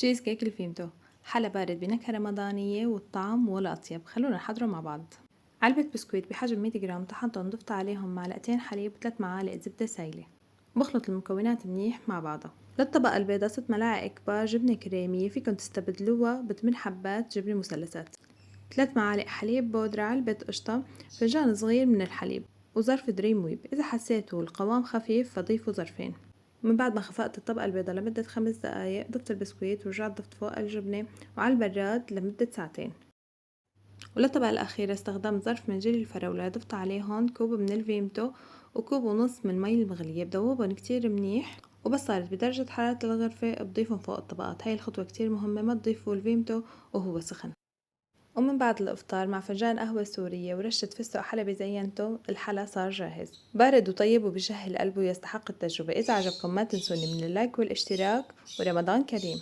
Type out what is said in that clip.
تشيز كيك الفيمتو، حلا بارد بنكهة رمضانية والطعم ولا أطيب. خلونا نحضره مع بعض. علبة بسكويت بحجم 100 جرام طحنتهم، ضفت عليهم معلقتين حليب و3 معالق زبدة سايلة. بخلط المكونات منيح مع بعضها. للطبقة البيضاء 6 ملاعق كبار جبنة كريمية، فيكن تستبدلوها ب8 حبات جبنة مثلثات، 3 معالق حليب بودرة، علبة قشطة، فنجان صغير من الحليب، وظرف دريم ويب. إذا حسيتوا القوام خفيف فضيفوا ظرفين. ومن بعد ما خفقت الطبقة البيضاء لمدة 5 دقايق، ضفت البسكويت ورجعت ضفت فوق الجبنة وعلى البراد لمدة ساعتين. وللطبقة الأخيرة استخدمت ظرف من جيلي الفراولة، ضفت عليهن كوب من الفيمتو وكوب ونص من المي المغلية، بدوبن كتير منيح. وبس صارت بدرجة حرارة الغرفة بضيفهم فوق الطبقات. هاي الخطوة كتير مهمة، ما تضيفوا الفيمتو وهو سخن. ومن بعد الإفطار مع فنجان قهوة سورية ورشة فستق حلبي زينته، الحلا صار جاهز، بارد وطيب وبيشهي القلب ويستحق التجربة. إذا عجبكم ما تنسوني من اللايك والاشتراك، ورمضان كريم.